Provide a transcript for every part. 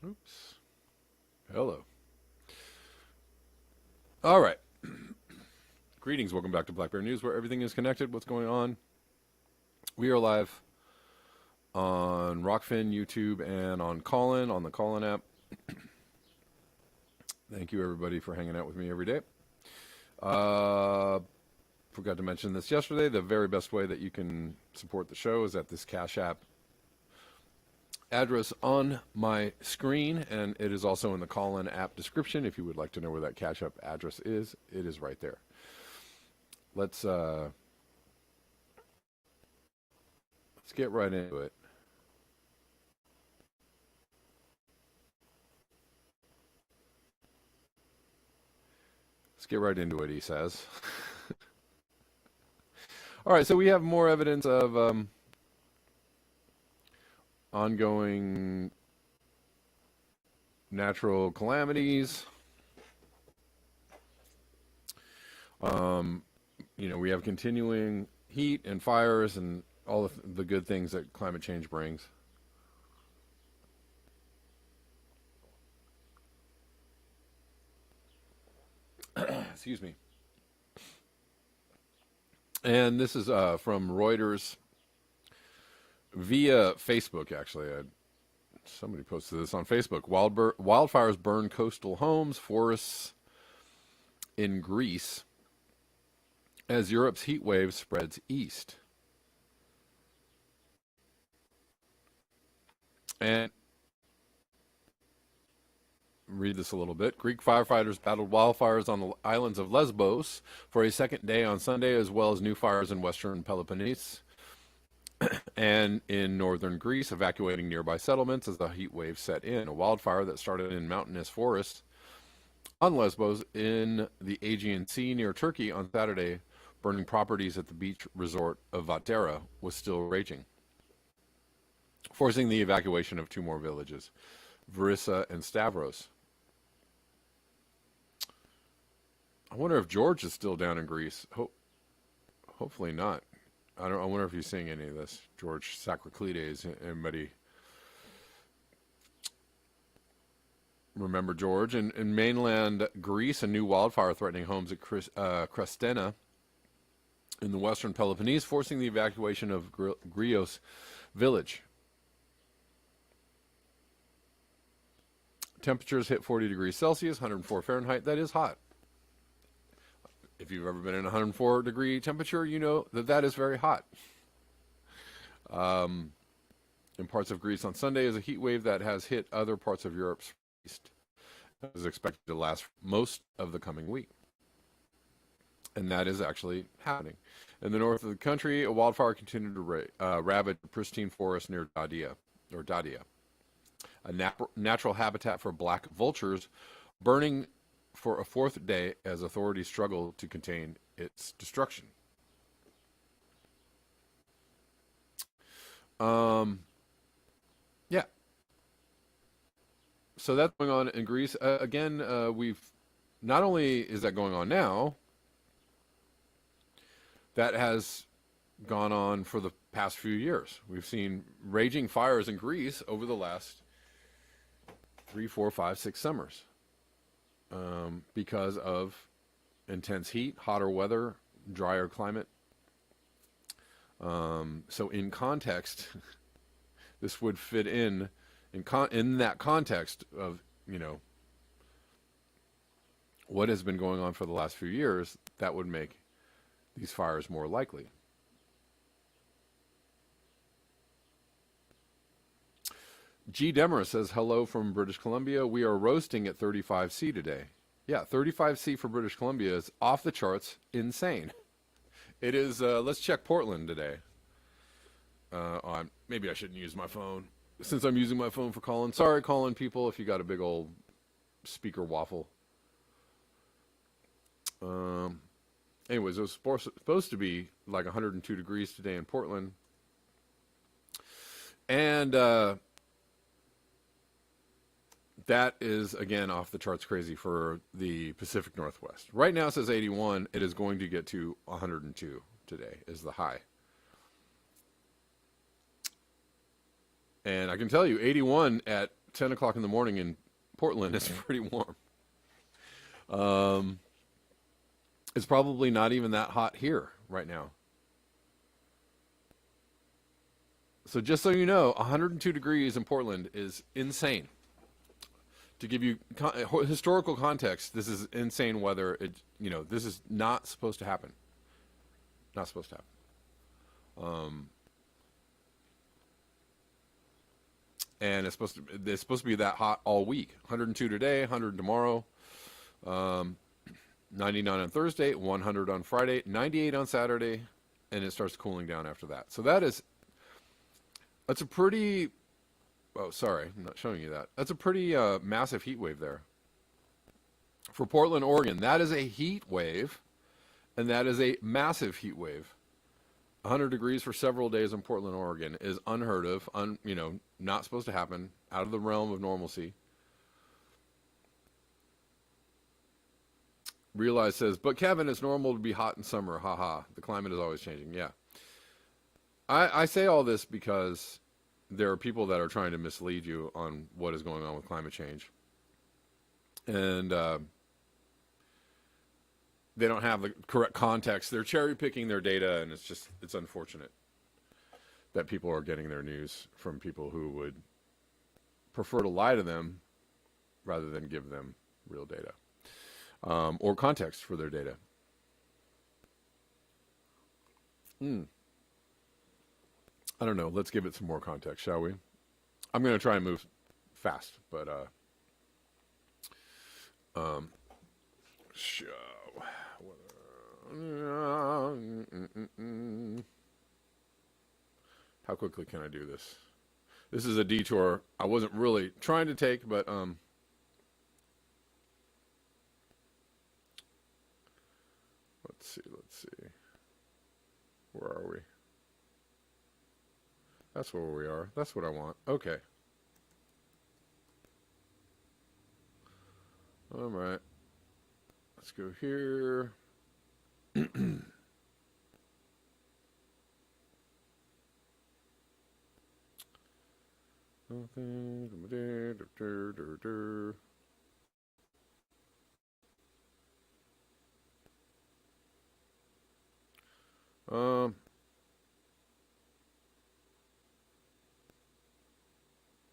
Oops. Hello. All right. Greetings. Welcome back to Black Bear News, where everything is connected. What's going on? We are live on Rockfin, YouTube, and on Callin, on the Callin app. Thank you, everybody, for hanging out with me every day. Forgot to mention this yesterday. The very best way that you can support the show is at this Cash App address on my screen, and it is also in the Callin app description. If you would like to know where that Cash App address is, it is right there. Let's get right into it. Let's get right into it, he says. All right, so we have more evidence of ongoing natural calamities. We have continuing heat and fires and all the good things that climate change brings. Excuse me. And this is from Reuters via Facebook, actually. Somebody posted this on Facebook. Wildfires burn coastal homes, forests in Greece as Europe's heat wave spreads east. And read this a little bit. Greek firefighters battled wildfires on the islands of Lesbos for a second day on Sunday, as well as new fires in western Peloponnese and in northern Greece, evacuating nearby settlements as the heat wave set in. A wildfire that started in mountainous forests on Lesbos in the Aegean Sea near Turkey on Saturday, burning properties at the beach resort of Vatera, was still raging, forcing the evacuation of two more villages, Verissa and Stavros. I wonder if George is still down in Greece. Hopefully not. I wonder if he's seeing any of this. George Sakraclides. Anybody remember George? In mainland Greece, a new wildfire threatening homes at Krestena in the western Peloponnese, forcing the evacuation of Grios village. Temperatures hit 40 degrees Celsius, 104 Fahrenheit. That is hot. If you've ever been in 104 degree temperature, you know that is very hot. In parts of Greece on Sunday is a heat wave that has hit other parts of Europe's east. It is expected to last most of the coming week. And that is actually happening. In the north of the country, a wildfire continued to ravage a pristine forest near Dadia, a natural habitat for black vultures, burning for a fourth day as authorities struggle to contain its destruction. Yeah. So that's going on in Greece. We've not only is that going on now, that has gone on for the past few years. We've seen raging fires in Greece over the last 3, 4, 5, 6 summers because of intense heat, hotter weather, drier climate. So in context, this would fit in that context of, what has been going on for the last few years. That would make these fires more likely. G. Demer says, hello from British Columbia. We are roasting at 35C today. Yeah, 35C for British Columbia is off the charts, insane. It is, let's check Portland today. Maybe I shouldn't use my phone, since I'm using my phone for calling. Sorry, calling people, if you got a big old speaker waffle. Anyways, it was supposed to be like 102 degrees today in Portland. And that is, again, off the charts crazy for the Pacific Northwest. Right now it says 81. It is going to get to 102 today is the high. And I can tell you, 81 at 10 o'clock in the morning in Portland is pretty warm. Um, it's probably not even that hot here right now. So just so you know, 102 degrees in Portland is insane. To give you historical context, this is insane weather. This is not supposed to happen. Not supposed to happen. And it's supposed to be that hot all week. 102 today, 100 tomorrow, 99 on Thursday, 100 on Friday, 98 on Saturday, and it starts cooling down after that. So that's a pretty. Oh, sorry, I'm not showing you that. That's a pretty massive heat wave there. For Portland, Oregon, that is a heat wave, and that is a massive heat wave. 100 degrees for several days in Portland, Oregon is unheard of, not supposed to happen, out of the realm of normalcy. Realize says, but Kevin, it's normal to be hot in summer. Haha. The climate is always changing. Yeah. I say all this because there are people that are trying to mislead you on what is going on with climate change. And they don't have the correct context. They're cherry picking their data, and it's unfortunate that people are getting their news from people who would prefer to lie to them rather than give them real data or context for their data. I don't know. Let's give it some more context, shall we? I'm going to try and move fast, but how quickly can I do this? This is a detour I wasn't really trying to take, but let's see. Where are we? That's where we are. That's what I want. Okay. All right. Let's go here.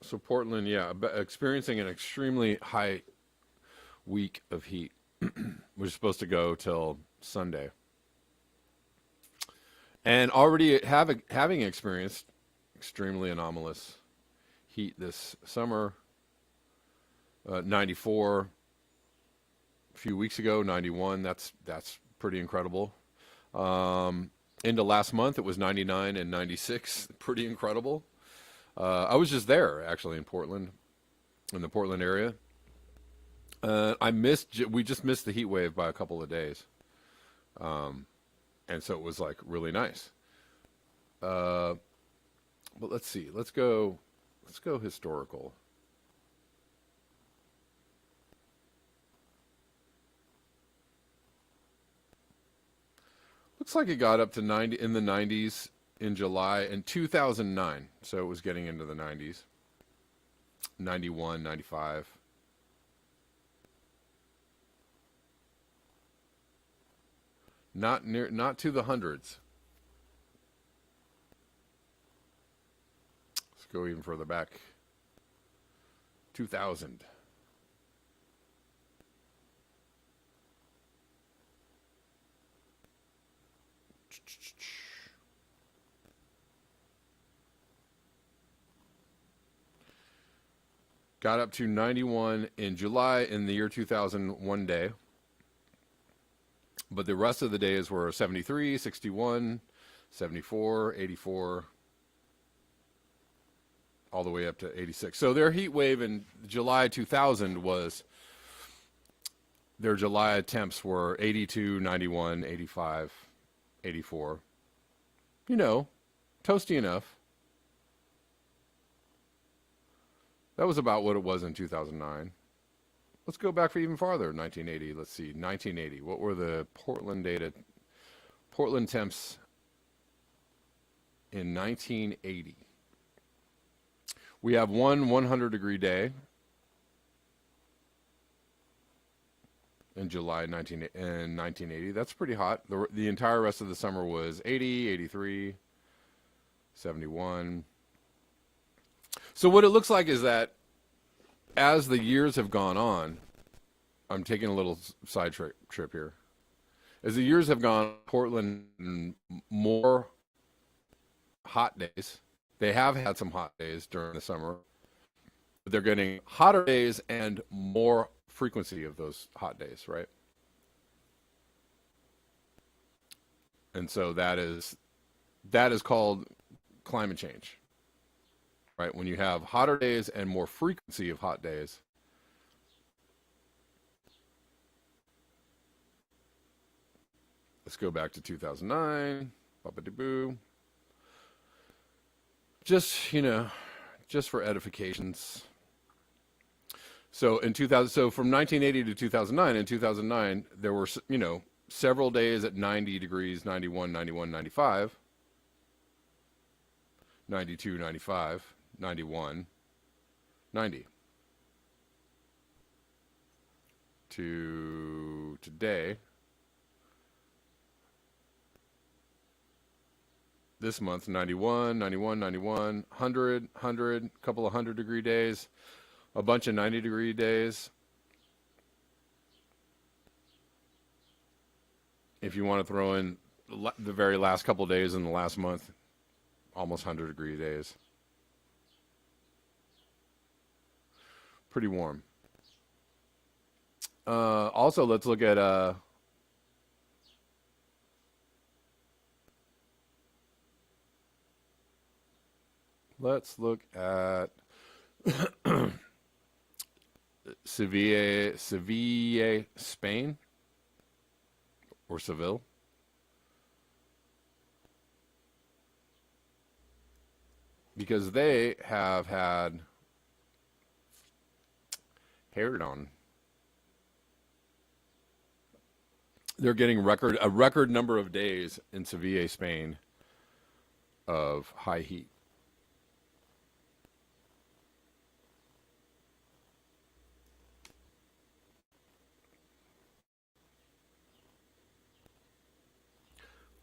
So Portland, yeah, experiencing an extremely high week of heat. We're supposed to go till Sunday. And already having experienced extremely anomalous heat this summer. 94 a few weeks ago, 91. That's pretty incredible. Into last month, it was 99 and 96. Pretty incredible. I was just there actually in Portland, in the Portland area. We just missed the heat wave by a couple of days. And so it was like really nice. But let's see. Let's go historical. Looks like it got up to 90 in the 90s in July in 2009. So it was getting into the 90s. 91, 95. Not to the hundreds. Let's go even further back. 2000. Got up to 91 in July in the year 2000 one day. But the rest of the days were 73, 61, 74, 84, all the way up to 86. So their heat wave in July 2000 was, their July temps were 82, 91, 85, 84. You know, toasty enough. That was about what it was in 2009. Let's go back for even farther, 1980. Let's see, 1980. What were the Portland data? Portland temps in 1980. We have one 100-degree day in July 1980. That's pretty hot. The entire rest of the summer was 80, 83, 71. So what it looks like is that as the years have gone on, I'm taking a little side trip here. As the years have gone, Portland more hot days. They have had some hot days during the summer, but they're getting hotter days and more frequency of those hot days, right? And so that is called climate change, right? When you have hotter days and more frequency of hot days. Let's go back to 2009. Boo. Just for edifications. So in 2000, so from 1980 to 2009, in 2009, there were, several days at 90 degrees, 91, 91, 95, 92, 95, 91, 90. To today, this month, 91, 91, 91, 100, 100, couple of 100-degree days, a bunch of 90-degree days. If you want to throw in the very last couple of days in the last month, almost 100-degree days. Pretty warm. Also, let's look at Seville, Spain, or Seville. Because they have had on. They're getting a record number of days in Seville, Spain, of high heat.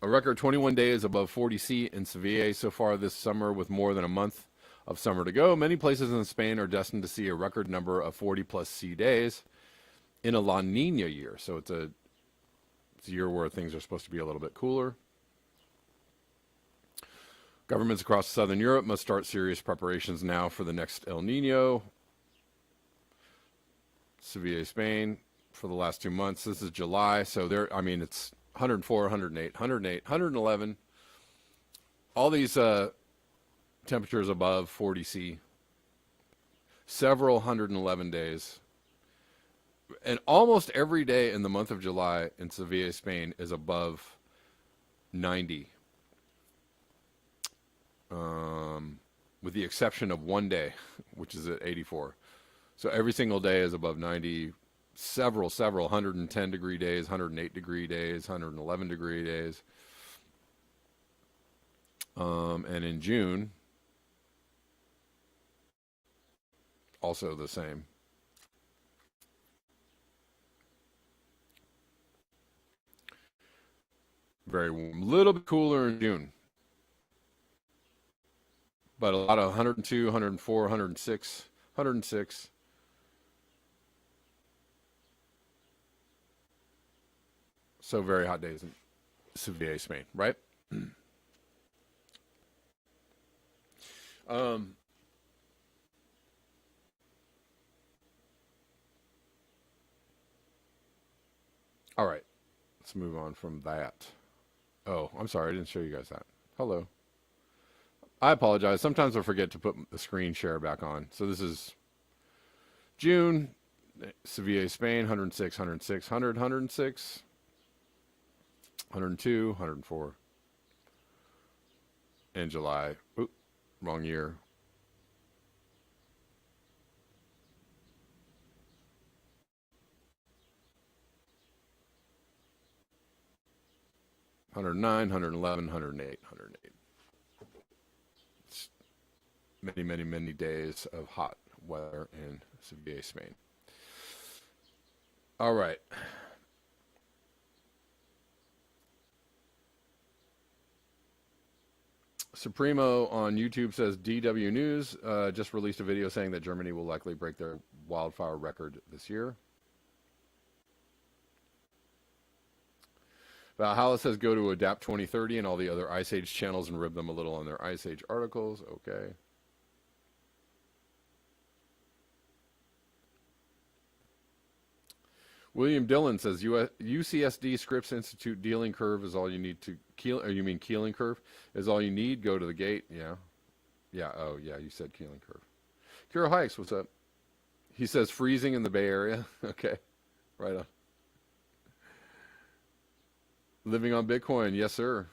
A record 21 days above 40 C in Seville so far this summer, with more than a month of summer to go. Many places in Spain are destined to see a record number of 40 plus C days in a La Nina year. So it's a year where things are supposed to be a little bit cooler. Governments across Southern Europe must start serious preparations now for the next El Nino. Seville, Spain, for the last 2 months. This is July, so it's 104, 108, 108, 111. All these temperatures above 40 C. Several 111 days. And almost every day in the month of July in Seville, Spain is above 90. With the exception of one day, which is at 84. So every single day is above 90. Several 110-degree days, 108-degree days, 111-degree days. And in June, also the same. Very warm. A little bit cooler in June. But a lot of 102, 104, 106, 106. So very hot days in Seville, Spain, right? All right, let's move on from that. Oh, I'm sorry, I didn't show you guys that. Hello. I apologize. Sometimes I forget to put the screen share back on. So this is June, Seville, Spain, 106, 106, 100, 106, 102, 104. In July. Oop, wrong year. $109, $111, $108, $108. many, many, many days of hot weather in Sevilla, Spain. All right. Supremo on YouTube says DW News just released a video saying that Germany will likely break their wildfire record this year. Valhalla says go to Adapt 2030 and all the other Ice Age channels and rib them a little on their Ice Age articles. Okay. William Dillon says UCSD Scripps Institute dealing curve is all you need to keel. Or you mean Keeling curve is all you need? Go to the gate. Yeah, yeah. Oh, yeah. You said Keeling curve. Kiro Hikes, what's up? He says freezing in the Bay Area. Okay, right on. Living on Bitcoin, yes, sir.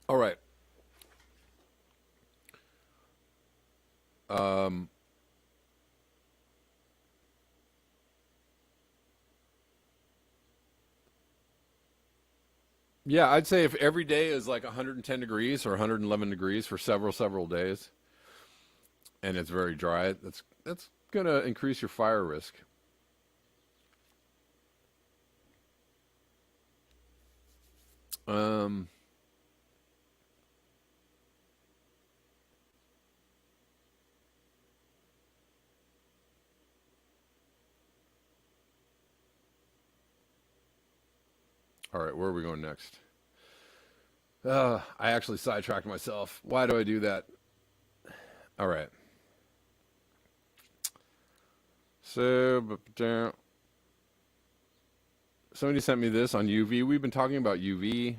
All right. Yeah, I'd say if every day is like 110 degrees or 111 degrees for several days, and it's very dry, that's gonna increase your fire risk. Um, all right, where are we going next? I actually sidetracked myself. Why do I do that? All right. So, somebody sent me this on UV. We've been talking about UV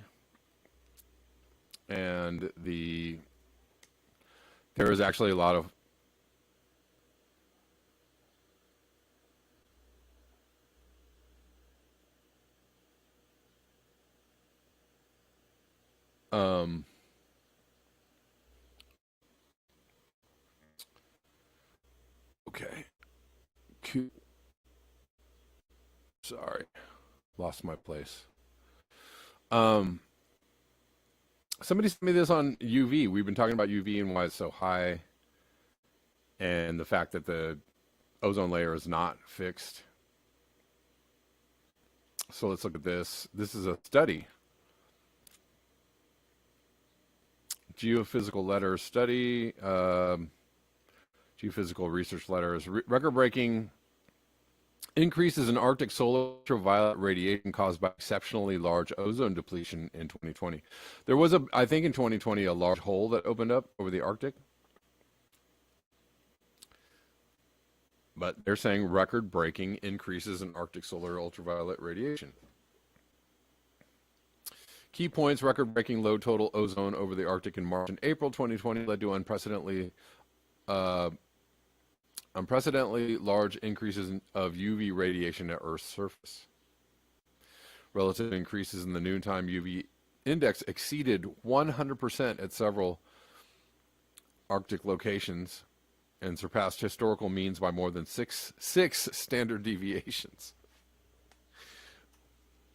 and there is actually a lot of um, okay. Sorry, lost my place. Um, Somebody sent me this on UV. We've been talking about UV and why it's so high, and the fact that the ozone layer is not fixed. So let's look at this. This is a study. Geophysical letters study. Geophysical research letters. Record-breaking increases in Arctic solar ultraviolet radiation caused by exceptionally large ozone depletion in 2020. There was I think in 2020, a large hole that opened up over the Arctic. But they're saying record-breaking increases in Arctic solar ultraviolet radiation. Key points: record-breaking low total ozone over the Arctic in March and April 2020 led to unprecedentedly large increases of UV radiation at Earth's surface. Relative increases in the noontime UV index exceeded 100% at several Arctic locations and surpassed historical means by more than six standard deviations.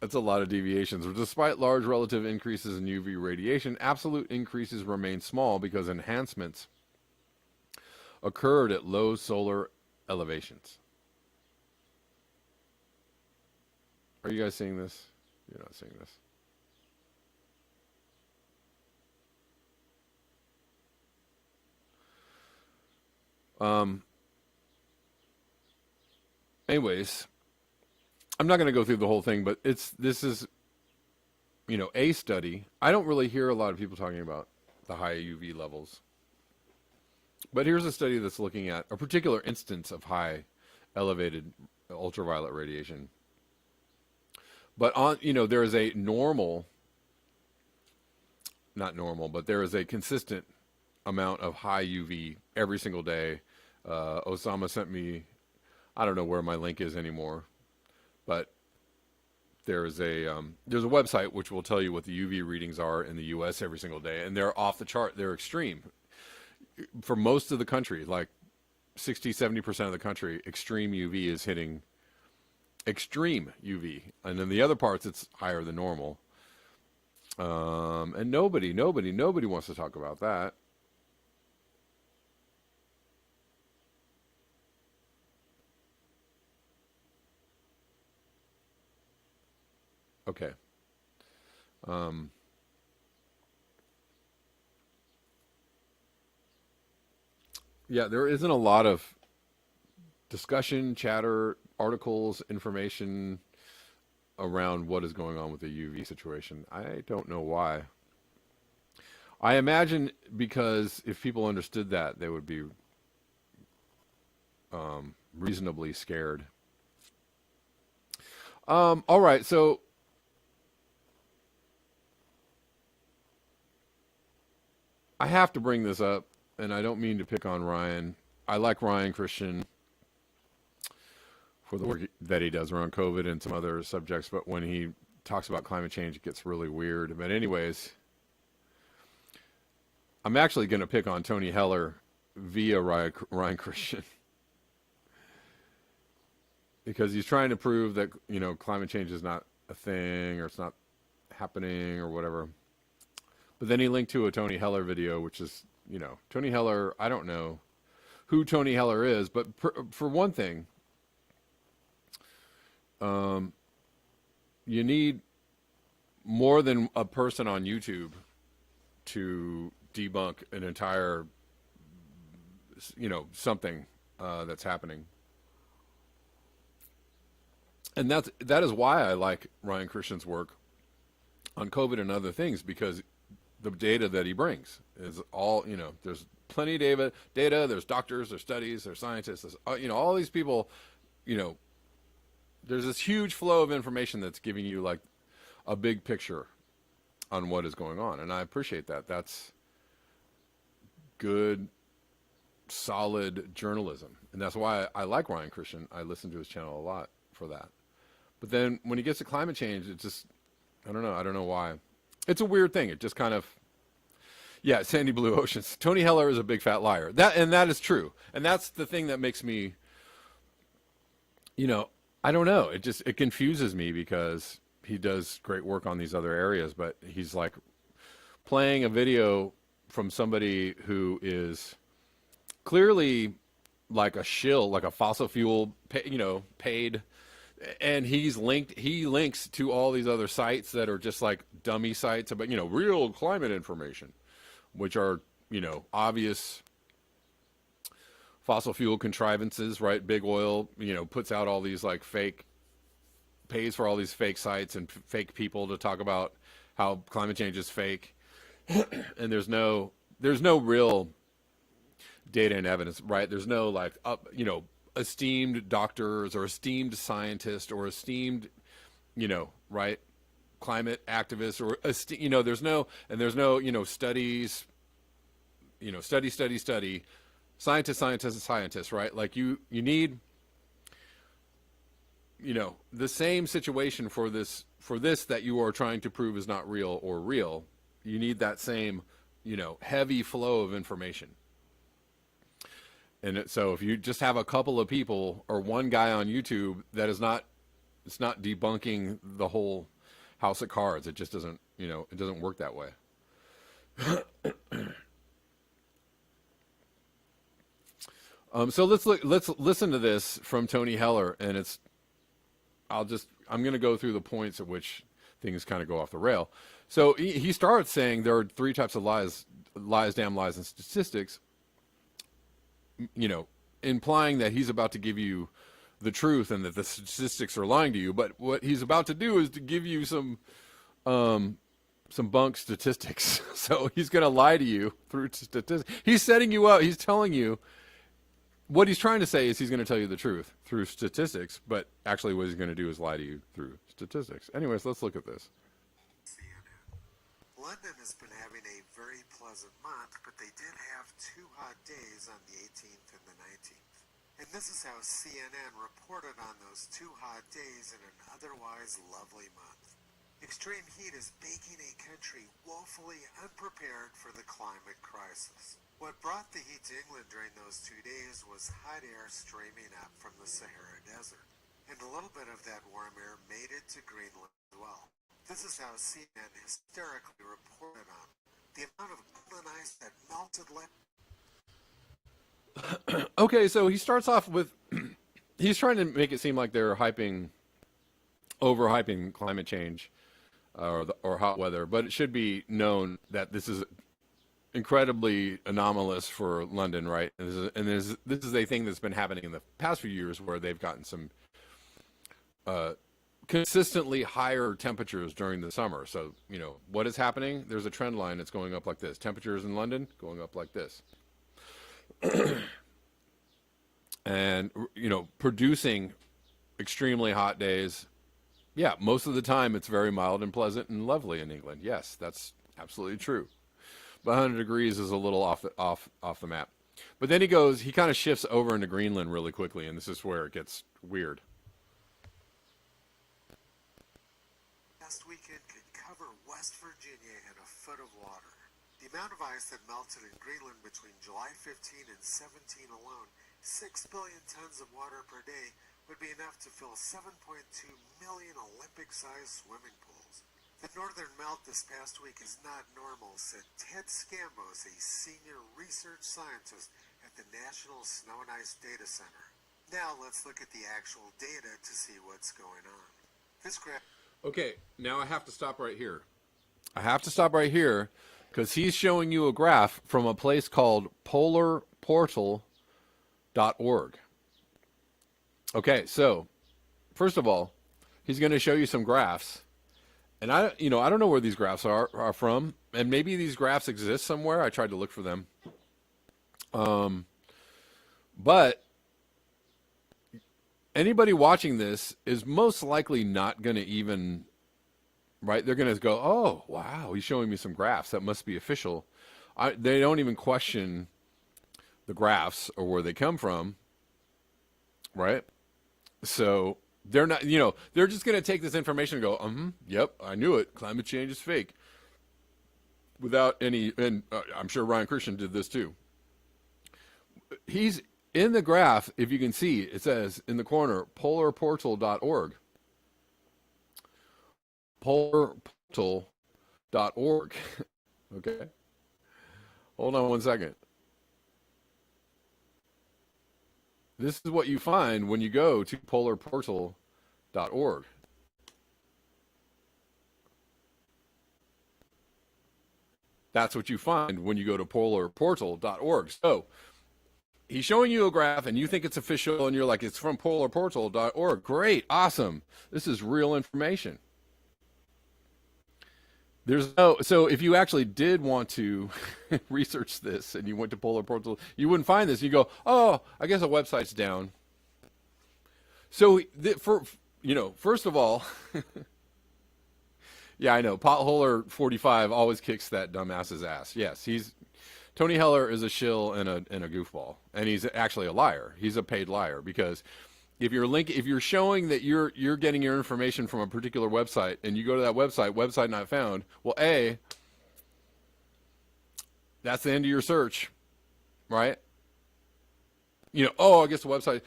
That's a lot of deviations. Despite large relative increases in UV radiation, absolute increases remain small because enhancements occurred at low solar elevations. Are you guys seeing this? You're not seeing this. Anyways, I'm not going to go through the whole thing, but this is, a study. I don't really hear a lot of people talking about the high UV levels. But here's a study that's looking at a particular instance of high elevated ultraviolet radiation. But there is a not normal, but there is a consistent amount of high UV every single day. Osama sent me, I don't know where my link is anymore, but there's a website which will tell you what the UV readings are in the U.S. every single day, and they're off the chart. They're extreme for most of the country, like 60, 70% of the country, extreme UV is hitting extreme UV. And in the other parts, it's higher than normal. And nobody wants to talk about that. Okay. Yeah, there isn't a lot of discussion, chatter, articles, information around what is going on with the UV situation. I don't know why. I imagine because if people understood that, they would be reasonably scared. All right, so I have to bring this up, and I don't mean to pick on Ryan. I like Ryan Christian for the work that he does around COVID and some other subjects, but when he talks about climate change, it gets really weird. But anyways, I'm actually going to pick on Tony Heller via Ryan Christian because he's trying to prove that, you know, climate change is not a thing or it's not happening or whatever. But then he linked to a Tony Heller video, which is, you know, Tony Heller, I don't know who Tony Heller is, but for one thing, you need more than a person on YouTube to debunk an entire, you know, something that's happening. And that is why I like Ryan Christian's work on COVID and other things, because the data that he brings is all, you know, there's plenty of data, there's doctors, there's studies, there's scientists, there's, you know, all these people, you know, there's this huge flow of information that's giving you like a big picture on what is going on. And I appreciate that. That's good, solid journalism. And that's why I like Ryan Christian. I listen to his channel a lot for that. But then when he gets to climate change, it just, I don't know. I don't know why. It's a weird thing. It just kind of, yeah, Sandy Blue Oceans. Tony Heller is a big fat liar. That is true. And that's the thing that makes me, you know, I don't know. It confuses me because he does great work on these other areas, but he's like playing a video from somebody who is clearly like a shill, like a fossil fuel, you know, paid. And he links to all these other sites that are just like dummy sites about, you know, real climate information, which are, you know, obvious fossil fuel contrivances, right? Big oil, you know, puts out all these like pays for all these fake sites and fake people to talk about how climate change is fake. And there's no real data and evidence, right? There's no like, you know, esteemed doctors or esteemed scientists or esteemed, you know, right, climate activists or you know, there's no, you know, studies, you know, study, scientists, right? Like you need, you know, the same situation for this that you are trying to prove is not real or real. You need that same, you know, heavy flow of information. And so if you just have a couple of people or one guy on YouTube that is not, it's not debunking the whole house of cards. It just doesn't, you know, it doesn't work that way. So let's listen to this from Tony Heller, and I'm going to go through the points at which things kind of go off the rail. So he starts saying there are three types of lies, damn lies, and statistics, you know, implying that he's about to give you the truth and that the statistics are lying to you. But what he's about to do is to give you some bunk statistics. So he's going to lie to you through statistics. He's setting you up. He's telling you what he's trying to say is he's going to tell you the truth through statistics, but actually what he's going to do is lie to you through statistics. Anyways, let's look at this. London has been having a very pleasant month, but they did have 2 hot days on the 18th and the 19th. And this is how CNN reported on those 2 hot days in an otherwise lovely month. Extreme heat is making a country woefully unprepared for the climate crisis. What brought the heat to England during those 2 days was hot air streaming up from the Sahara Desert. And a little bit of that warm air made it to Greenland as well. This is how CNN hysterically reported on the amount of Greenland ice that melted Okay, so he starts off with he's trying to make it seem like they're overhyping climate change or hot weather, but it should be known that this is incredibly anomalous for London, right? This is a thing that's been happening in the past few years where they've gotten some consistently higher temperatures during the summer. So, what is happening? There's a trend line that's going up like this. Temperatures in London going up like this. And, producing extremely hot days. Yeah, most of the time it's very mild and pleasant and lovely in England. Yes, that's absolutely true. But 100 degrees is a little off the map. But then he kind of shifts over into Greenland really quickly, and this is where it gets weird. last weekend could cover West Virginia in a foot of water. The amount of ice that melted in Greenland between July 15 and 17 alone, 6 billion tons of water per day, would be enough to fill 7.2 million Olympic-sized swimming pools. The northern melt this past week is not normal, said Ted Scambos, a senior research scientist at the National Snow and Ice Data Center. Now let's look at the actual data to see what's going on. This graph... Okay, now I have to stop right here. Because he's showing you a graph from a place called polarportal.org. Okay, so first of all, he's going to show you some graphs. And I don't know where these graphs are from, and maybe these graphs exist somewhere. I tried to look for them. But anybody watching this is most likely not going to even, right? They're going to go, oh, wow, he's showing me some graphs. That must be official. They don't even question the graphs or where they come from, right? So they're not, they're just going to take this information and go, yep, I knew it. Climate change is fake. Without any, and I'm sure Ryan Christian did this too. He's in the graph, if you can see, it says in the corner, polarportal.org. Polarportal.org. Okay. Hold on one second. This is what you find when you go to polarportal.org. That's what you find when you go to polarportal.org. So he's showing you a graph and you think it's official and you're like, it's from polarportal.org. Great, awesome. This is real information. So if you actually did want to research this and you went to Polar Portal, you wouldn't find this. You go, oh, I guess the website's down. So first of all, yeah, I know, Potholer 45 always kicks that dumbass's ass. Yes, Tony Heller is a shill and a goofball, and he's actually a liar. He's a paid liar because if you're showing that you're getting your information from a particular website and you go to that website not found, well, that's the end of your search, right? I guess the website,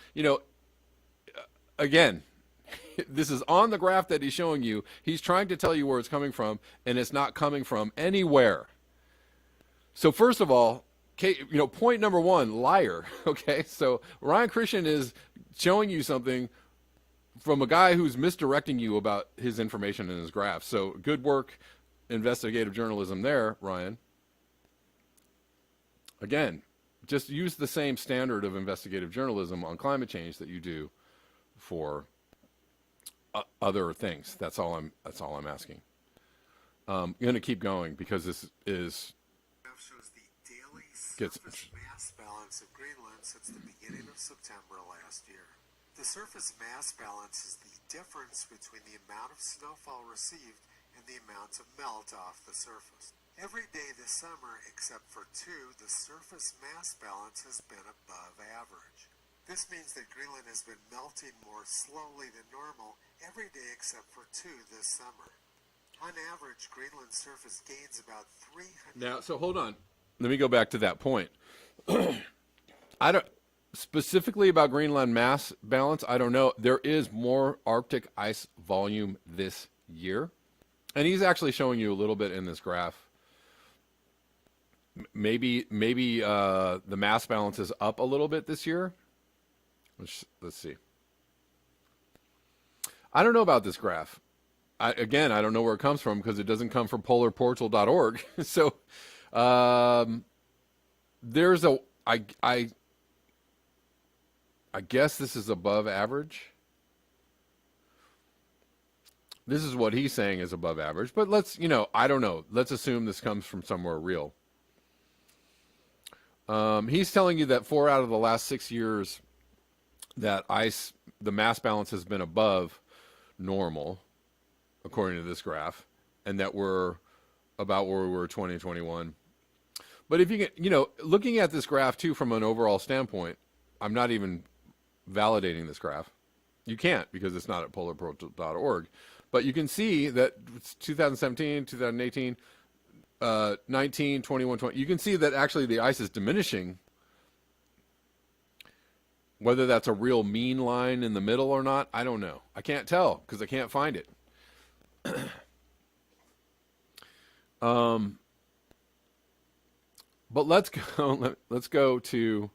again, this is on the graph that he's showing you. He's trying to tell you where it's coming from, and it's not coming from anywhere. So first of all, point number one, liar. Okay, so Ryan Christian is showing you something from a guy who's misdirecting you about his information in his graph. So good work, investigative journalism there, Ryan. Again, just use the same standard of investigative journalism on climate change that you do for other things. That's all I'm asking. I'm going to keep going because this is shows the daily surface mass balance of Greenland since the beginning of September last year. The surface mass balance is the difference between the amount of snowfall received and the amount of melt off the surface. Every day this summer, except for 2, the surface mass balance has been above average. This means that Greenland has been melting more slowly than normal every day except for 2 this summer. On average, Greenland's surface gains about 300... Now, so hold on. let me go back to that point. I don't specifically about Greenland mass balance. I don't know. There is more Arctic ice volume this year, and he's actually showing you a little bit in this graph. Maybe the mass balance is up a little bit this year. Let's see. I don't know about this graph. I don't know where it comes from because it doesn't come from polarportal.org. So there's I guess this is above average. This is what he's saying is above average, but I don't know. Let's assume this comes from somewhere real. He's telling you that 4 out of the last 6 years that the mass balance has been above normal, according to this graph, and that we're about where we were 2021. But if you get, looking at this graph too from an overall standpoint, I'm not even validating this graph. You can't because it's not at polarportal.org. But you can see that it's 2017, 2018, 19, 21, 20. You can see that actually the ice is diminishing. Whether that's a real mean line in the middle or not, I don't know. I can't tell because I can't find it. But let's go to.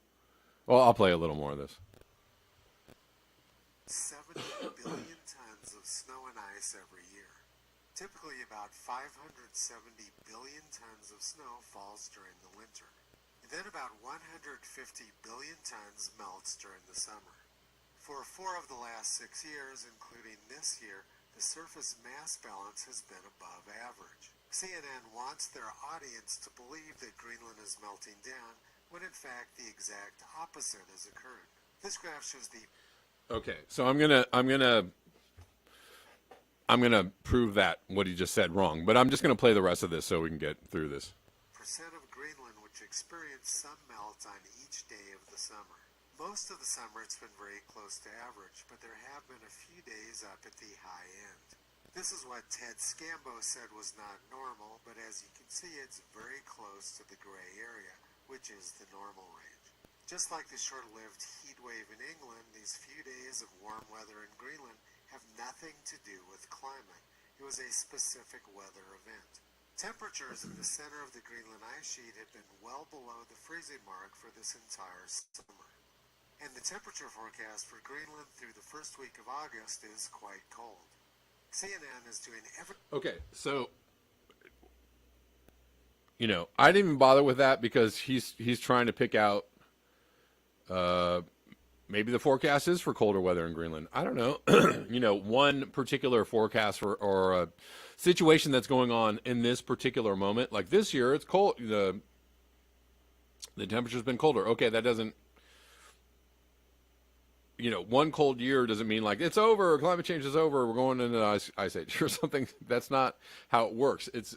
Well, I'll play a little more of this. 70 billion tons of snow and ice every year. Typically about 570 billion tons of snow falls during the winter. And then about 150 billion tons melts during the summer. For 4 of the last 6 years, including this year, the surface mass balance has been above average. CNN wants their audience to believe that Greenland is melting down, when in fact the exact opposite has occurred. This graph shows the Okay, so I'm gonna prove that what he just said wrong, but I'm just gonna play the rest of this so we can get through this. percent of Greenland which experience some melt on each day of the summer. Most of the summer it's been very close to average, but there have been a few days up at the high end. This is what Ted Scambo said was not normal, but as you can see it's very close to the gray area, which is the normal range. Just like the short-lived heat wave in England, these few days of warm weather in Greenland have nothing to do with climate. It was a specific weather event. Temperatures in the center of the Greenland ice sheet have been well below the freezing mark for this entire summer. And the temperature forecast for Greenland through the first week of August is quite cold. CNN is doing Okay, so I didn't even bother with that because he's trying to pick out maybe the forecast is for colder weather in Greenland. I don't know. One particular forecast or a situation that's going on in this particular moment. Like this year, it's cold. The temperature's been colder. Okay, that doesn't. One cold year doesn't mean like it's over. Climate change is over. We're going into the ice age or something. That's not how it works. It's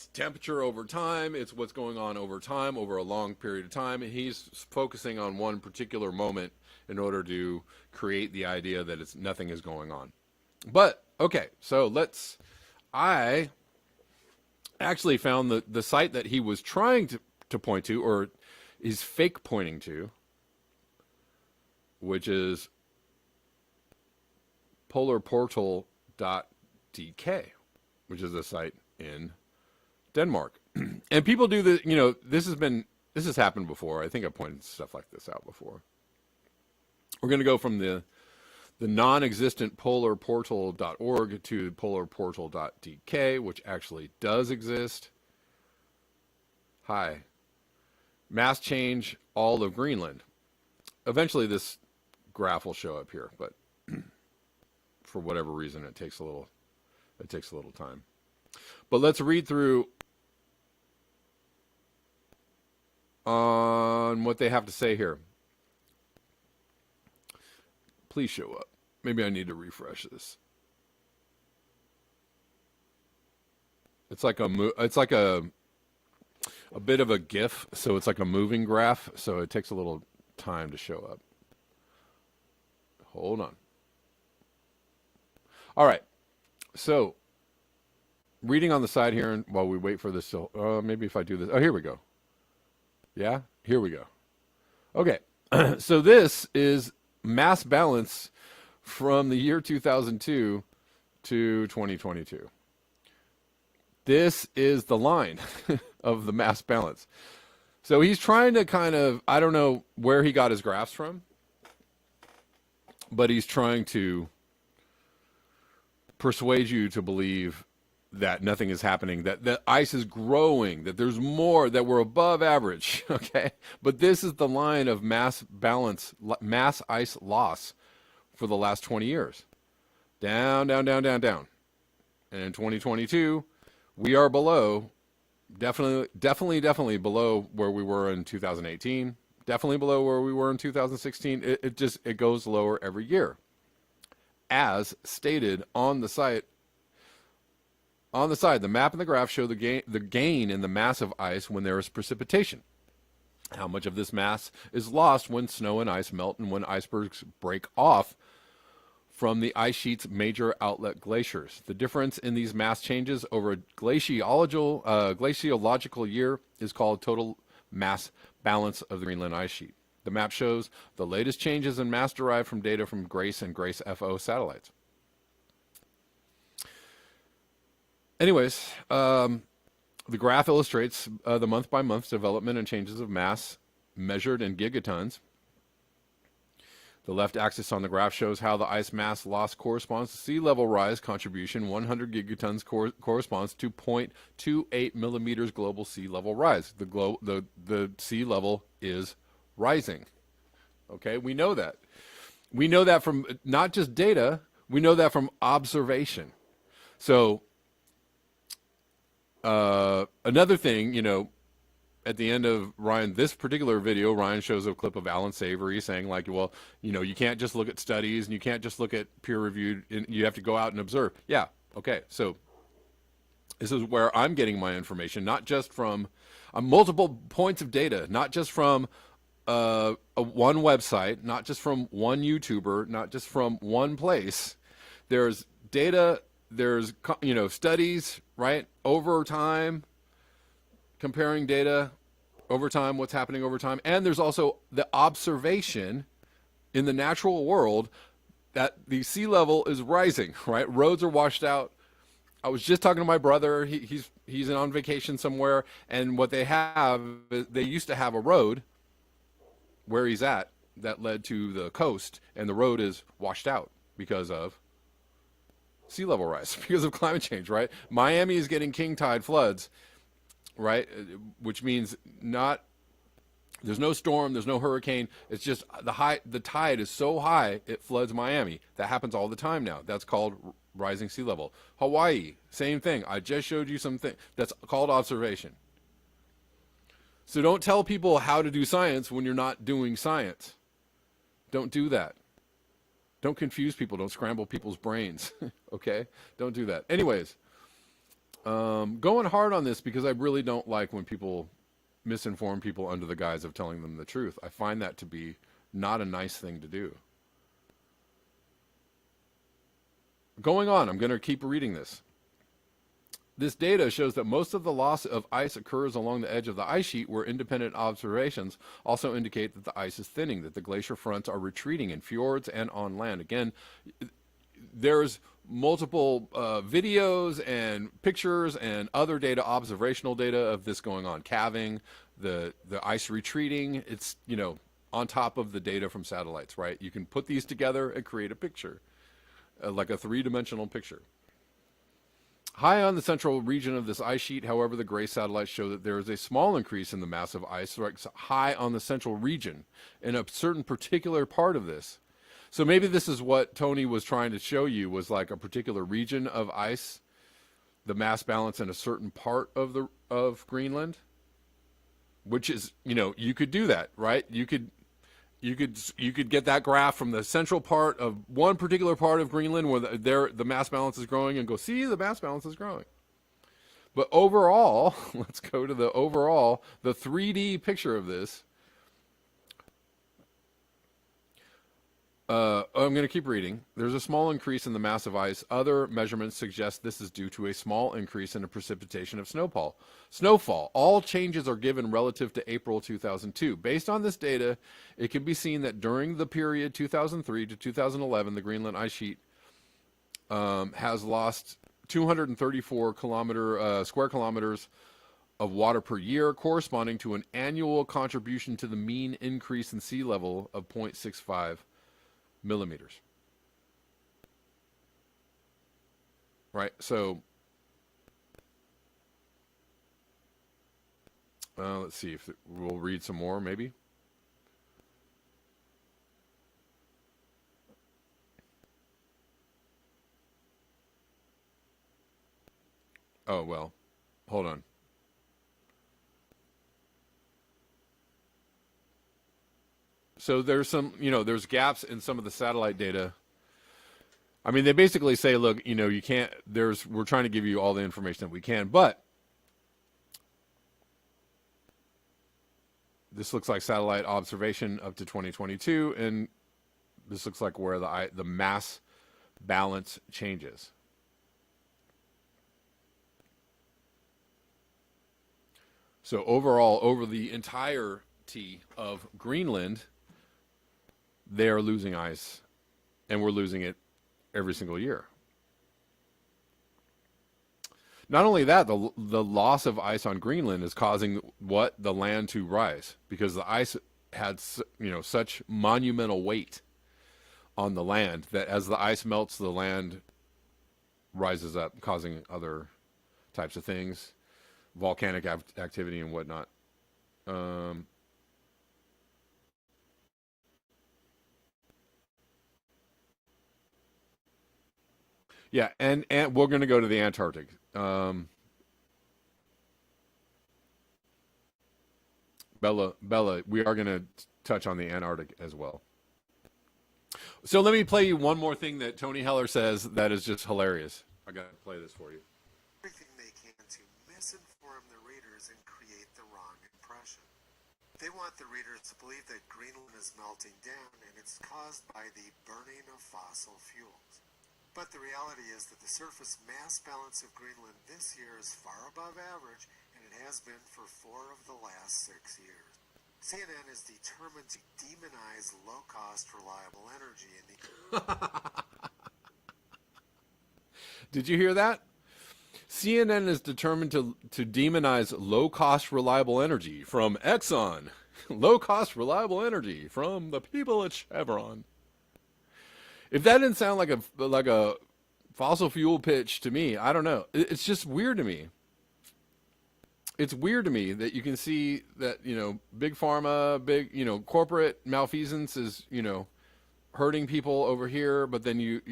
temperature over time. It's what's going on over time, over a long period of time. And he's focusing on one particular moment in order to create the idea that nothing is going on. But, okay, so I actually found the site that he was trying to point to, or is fake pointing to, which is polarportal.dk, which is a site in Denmark. And people do this has happened before. I think I pointed stuff like this out before. We're going to go from the non-existent polarportal.org to polarportal.dk, which actually does exist. Hi. Mass change all of Greenland. Eventually this graph will show up here, but for whatever reason it takes a little time. But let's read through on what they have to say here. Please show up. Maybe I need to refresh this. It's like a bit of a GIF, so it's like a moving graph, so it takes a little time to show up. Hold on. All right. So, reading on the side here, and while we wait for this, maybe if I do this. Oh, here we go. Yeah, here we go. Okay, so this is mass balance from the year 2002 to 2022. This is the line of the mass balance. So he's trying to kind of, I don't know where he got his graphs from, but he's trying to persuade you to believe that nothing is happening, that the ice is growing, that there's more, that we're above average, okay? But this is the line of mass balance, mass ice loss for the last 20 years. Down, down, down, down, down. And in 2022, we are below, definitely below where we were in 2018, definitely below where we were in 2016. It goes lower every year. As stated on the site, the map and the graph show the gain in the mass of ice when there is precipitation. How much of this mass is lost when snow and ice melt and when icebergs break off from the ice sheet's major outlet glaciers. The difference in these mass changes over a glaciological year is called total mass balance of the Greenland ice sheet. The map shows the latest changes in mass derived from data from GRACE and GRACE-FO satellites. Anyways, the graph illustrates the month-by-month development and changes of mass measured in gigatons. The left axis on the graph shows how the ice mass loss corresponds to sea level rise contribution. 100 gigatons corresponds to 0.28 millimeters global sea level rise. The sea level is rising. Okay, we know that. We know that from not just data, we know that from observation. So another thing, at the end of this particular video, Ryan shows a clip of Alan Savory saying like, well, you can't just look at studies and you can't just look at peer reviewed, and you have to go out and observe. Yeah. Okay. So this is where I'm getting my information, not just from multiple points of data, not just from one website, not just from one YouTuber, not just from one place. There's data, there's, studies, right? Over time, comparing data over time, what's happening over time. And there's also the observation in the natural world that the sea level is rising, right? Roads are washed out. I was just talking to my brother. He's on vacation somewhere. And what they used to have a road where he's at that led to the coast, and the road is washed out because of sea level rise, because of climate change, right? Miami is getting king tide floods, right? Which means there's no storm, there's no hurricane. It's just the tide is so high, it floods Miami. That happens all the time now. That's called rising sea level. Hawaii, same thing. I just showed you something. That's called observation. So don't tell people how to do science when you're not doing science. Don't do that. Don't confuse people. Don't scramble people's brains. Okay? Don't do that. Anyways, going hard on this because I really don't like when people misinform people under the guise of telling them the truth. I find that to be not a nice thing to do. Going on, I'm going to keep reading this. This data shows that most of the loss of ice occurs along the edge of the ice sheet, where independent observations also indicate that the ice is thinning, that the glacier fronts are retreating in fjords and on land. Again, there's multiple videos and pictures and other data, observational data of this going on. Calving, the ice retreating, it's, on top of the data from satellites, right? You can put these together and create a picture, like a three-dimensional picture. High on the central region of this ice sheet, however, the GRACE satellites show that there is a small increase in the mass of ice, right, high on the central region in a certain particular part of this. So maybe this is what Tony was trying to show you, was like a particular region of ice, the mass balance in a certain part of Greenland, which is, you could do that, right? You could get that graph from the central part of one particular part of Greenland where the mass balance is growing and go, see, the mass balance is growing. But overall, let's go to the 3D picture of this. I'm going to keep reading. There's a small increase in the mass of ice. Other measurements suggest this is due to a small increase in the precipitation of snowfall. All changes are given relative to April 2002. Based on this data, it can be seen that during the period 2003 to 2011, the Greenland ice sheet has lost 234 square kilometers of water per year, corresponding to an annual contribution to the mean increase in sea level of 0.65 millimeters. Right, so let's see if we'll read some more, maybe. Oh, well, hold on. So there's some, there's gaps in some of the satellite data. I mean, they basically say, look, you can't, we're trying to give you all the information that we can, but this looks like satellite observation up to 2022, and this looks like where the mass balance changes. So overall, over the entirety of Greenland, they are losing ice, and we're losing it every single year. Not only that, the loss of ice on Greenland is causing the land to rise, because the ice had such monumental weight on the land that as the ice melts, the land rises up, causing other types of things, volcanic activity and whatnot. Yeah, and we're going to go to the Antarctic. Bella, we are going to touch on the Antarctic as well. So let me play you one more thing that Tony Heller says that is just hilarious. I got to play this for you. Everything they can to misinform the readers and create the wrong impression. They want the readers to believe that Greenland is melting down and it's caused by the burning of fossil fuels. But the reality is that the surface mass balance of Greenland this year is far above average, and it has been for 4 of the last 6 years. CNN is determined to demonize low-cost, reliable energy in the... Did you hear that? CNN is determined to demonize low-cost, reliable energy from Exxon. Low-cost, reliable energy from the people at Chevron. If that didn't sound like a fossil fuel pitch to me, I don't know. It's just weird to me. It's weird to me that you can see that, big pharma, big, corporate malfeasance is, hurting people over here, but then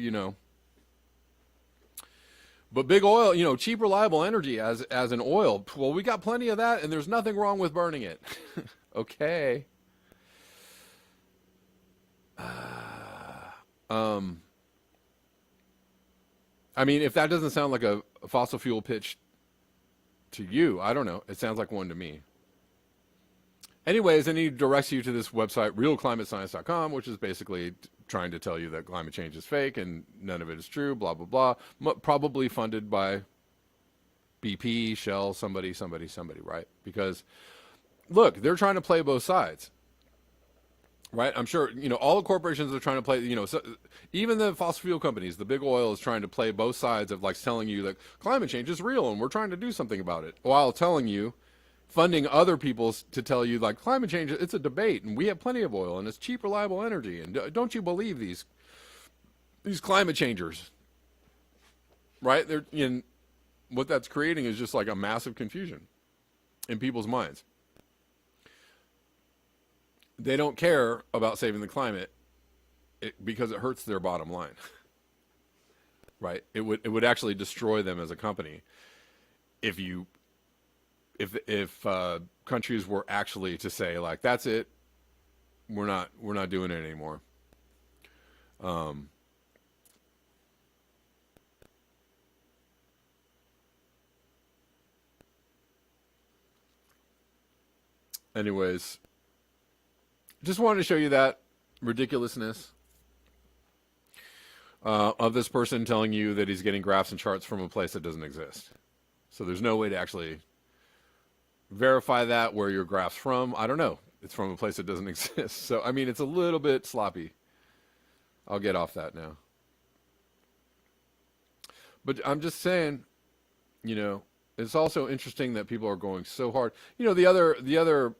but big oil, cheap, reliable energy as an oil. Well, we got plenty of that, and there's nothing wrong with burning it. Okay. I mean, if that doesn't sound like a fossil fuel pitch to you, I don't know. It sounds like one to me. Anyways, then he directs you to this website, realclimatescience.com, which is basically trying to tell you that climate change is fake and none of it is true, blah, blah, blah. Probably funded by BP, Shell, somebody, right? Because, look, they're trying to play both sides. Right, I'm sure all the corporations are trying to play. So even the fossil fuel companies, the big oil is trying to play both sides of telling you that climate change is real and we're trying to do something about it, while telling you, funding other people to tell you climate change, it's a debate and we have plenty of oil and it's cheap, reliable energy, and don't you believe these climate changers? Right, what that's creating is just a massive confusion in people's minds. They don't care about saving the climate because it hurts their bottom line. Right? It would actually destroy them as a company if countries were actually to say that's it, we're not doing it anymore. Anyways, just wanted to show you that ridiculousness. of this person telling you that he's getting graphs and charts from a place that doesn't exist. So there's no way to actually verify that where your graph's from. I don't know. It's from a place that doesn't exist. So, I mean, it's a little bit sloppy. I'll get off that now. But I'm just saying, it's also interesting that people are going so hard. The other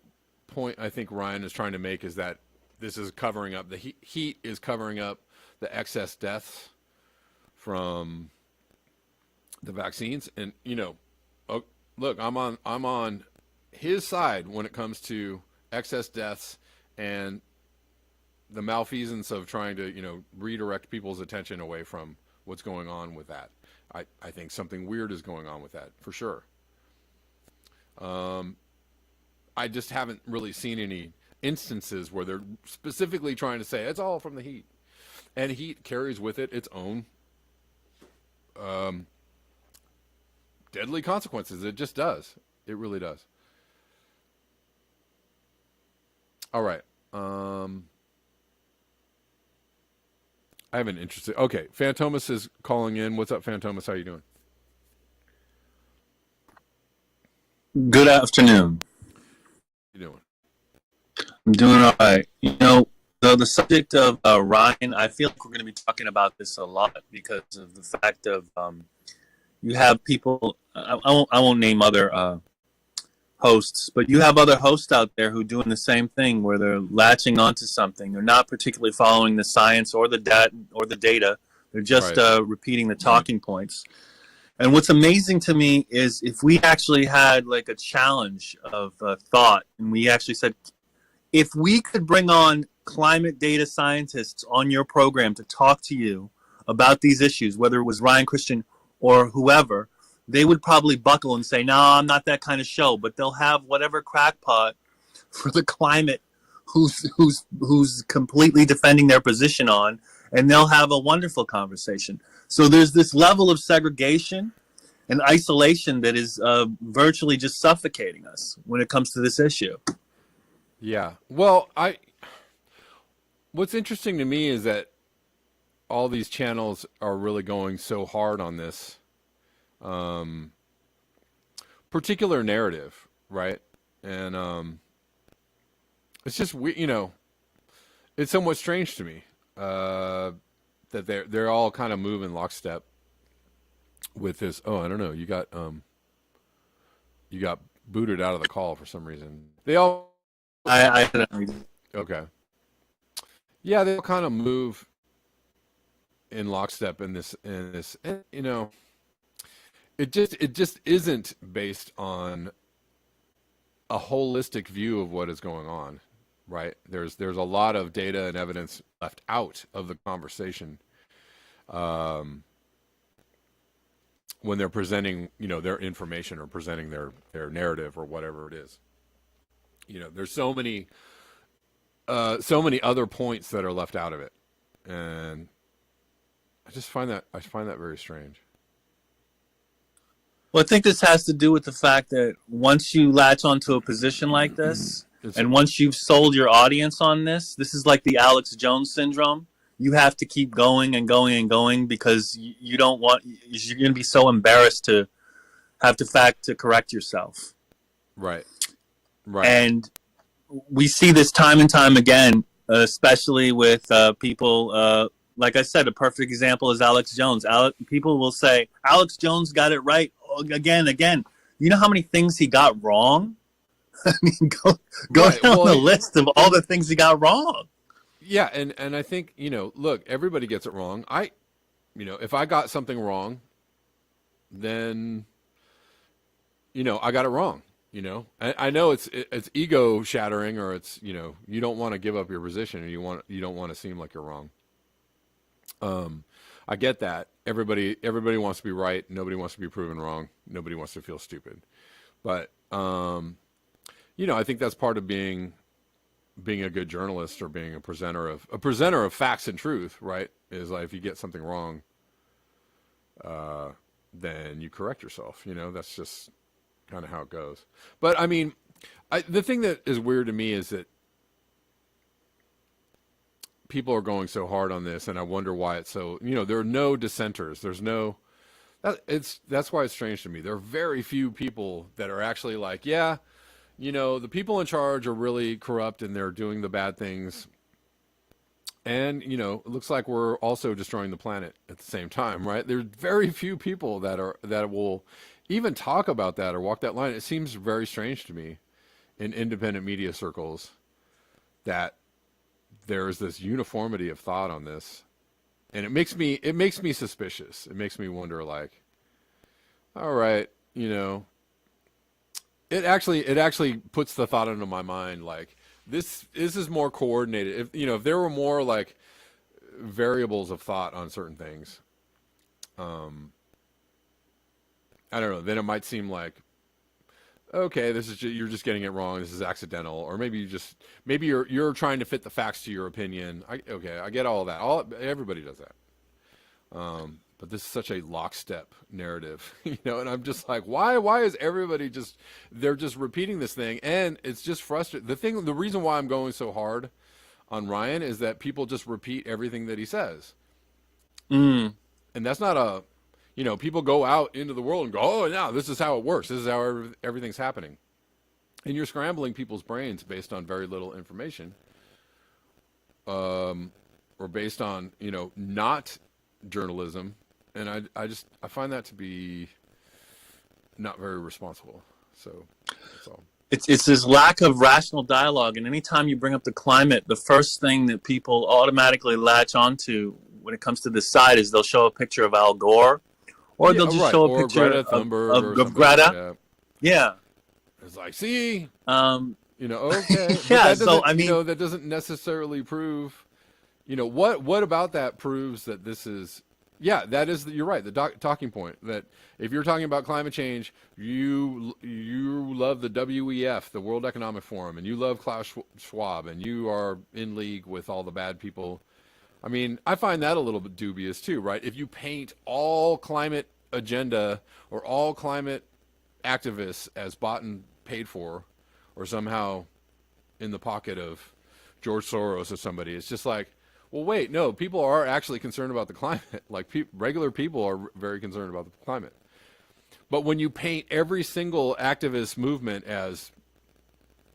point I think Ryan is trying to make is that this is covering up the heat is covering up the excess deaths from the vaccines. And look, I'm on his side when it comes to excess deaths and the malfeasance of trying to redirect people's attention away from what's going on with that. I think something weird is going on with that for sure. I just haven't really seen any instances where they're specifically trying to say it's all from the heat, and heat carries with it its own deadly consequences. It just does. It really does. All right. I have an interesting. Okay, Phantomas is calling in. What's up, Phantomas? How you doing? Good afternoon. How you doing? I'm doing all right. The subject of Ryan, I feel like we're going to be talking about this a lot because of the fact of you have people. I won't name other hosts, but you have other hosts out there who are doing the same thing where they're latching onto something. They're not particularly following the science or the data. They're just repeating the talking points. And what's amazing to me is if we actually had like a challenge of thought, and we actually said, if we could bring on climate data scientists on your program to talk to you about these issues, whether it was Ryan Christian or whoever, they would probably buckle and say, no, I'm not that kind of show. But they'll have whatever crackpot for the climate who's completely defending their position on, and they'll have a wonderful conversation. So there's this level of segregation and isolation that is virtually just suffocating us when it comes to this issue. Yeah. Well, what's interesting to me is that all these channels are really going so hard on this particular narrative, right? And it's just it's somewhat strange to me that they're all kind of moving lockstep with this. Oh, I don't know. You got booted out of the call for some reason. They all. Okay. Yeah, they all kind of move in lockstep in this, and it just isn't based on a holistic view of what is going on, right? There's a lot of data and evidence left out of the conversation when they're presenting, their information or presenting their narrative or whatever it is. There's so many other points that are left out of it, and I find that very strange. Well, I think this has to do with the fact that once you latch onto a position like this, and once you've sold your audience on this is like the Alex Jones syndrome. You have to keep going and going and going because you're going to be so embarrassed to have to correct yourself. Right. And we see this time and time again, especially with people. Like I said, a perfect example is Alex Jones. People will say, Alex Jones got it right again. You know how many things he got wrong? I mean, go down the list of all the things he got wrong. Yeah, and I think, look, everybody gets it wrong. If I got something wrong, then, I got it wrong. I know it's ego shattering, or it's, you don't want to give up your position, and you don't want to seem like you're wrong. I get that. Everybody wants to be right. Nobody wants to be proven wrong. Nobody wants to feel stupid. But, I think that's part of being a good journalist or being a presenter of facts and truth, right? Is like, if you get something wrong, then you correct yourself. That's just kind of how it goes. But I mean, the thing that is weird to me is that people are going so hard on this, and I wonder why it's so. There are no dissenters. There's no. That's why it's strange to me. There are very few people that are actually like, yeah, the people in charge are really corrupt and they're doing the bad things. And, it looks like we're also destroying the planet at the same time, right? There's very few people that will even talk about that or walk that line. It seems very strange to me in independent media circles that there's this uniformity of thought on this. And it makes me suspicious. It makes me wonder, like, all right, it actually puts the thought into my mind, like, this is more coordinated. If there were more like variables of thought on certain things, I don't know. Then it might seem like, okay, you're just getting it wrong. This is accidental, or maybe you're trying to fit the facts to your opinion. I get all of that. Everybody does that. But this is such a lockstep narrative, and I'm just like, why is everybody they're just repeating this thing, and it's just frustrating. The reason why I'm going so hard on Ryan is that people just repeat everything that he says. And that's not people go out into the world and go, oh, no, this is how it works. This is how everything's happening. And you're scrambling people's brains based on very little information. Or based on, not journalism. And I find that to be not very responsible. So that's all. It's this lack of rational dialogue. And anytime you bring up the climate, the first thing that people automatically latch onto when it comes to this side is they'll show a picture of Al Gore, or they'll just show a picture Greta Thunberg of Greta. Yeah. It's like, see, okay. Yeah. So I mean, that doesn't necessarily prove, what about that proves that this is. Yeah, you're right. The talking point that if you're talking about climate change, you love the WEF, the World Economic Forum, and you love Klaus Schwab, and you are in league with all the bad people. I mean, I find that a little bit dubious too, right? If you paint all climate agenda or all climate activists as bought and paid for, or somehow in the pocket of George Soros or somebody, it's just like, well, wait, no, people are actually concerned about the climate. Like, regular people are very concerned about the climate. But when you paint every single activist movement as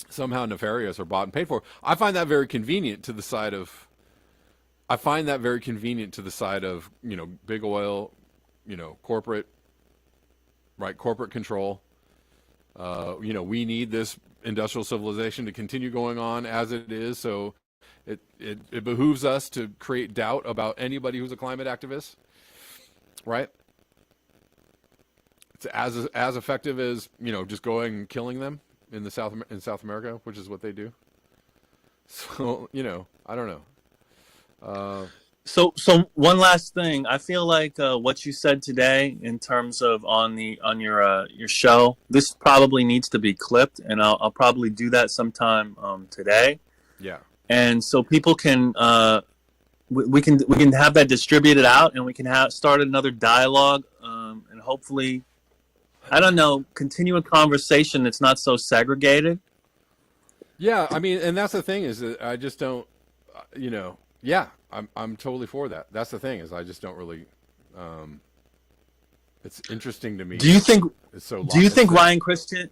somehow nefarious or bought and paid for, I find that very convenient to the side of, big oil, corporate control. We need this industrial civilization to continue going on as it is, so it behooves us to create doubt about anybody who's a climate activist, right? It's as effective as just going and killing them in South America, which is what they do. So I don't know. So one last thing, I feel like what you said today in terms of on your show, this probably needs to be clipped, and I'll probably do that sometime today. Yeah. And so people can we can have that distributed out, and we can start another dialogue, and hopefully, I don't know, continue a conversation that's not so segregated. Yeah, I mean, and that's the thing is that I just don't, yeah, I'm totally for that. That's the thing is I just don't really. It's interesting to me. Do you think Ryan Christian?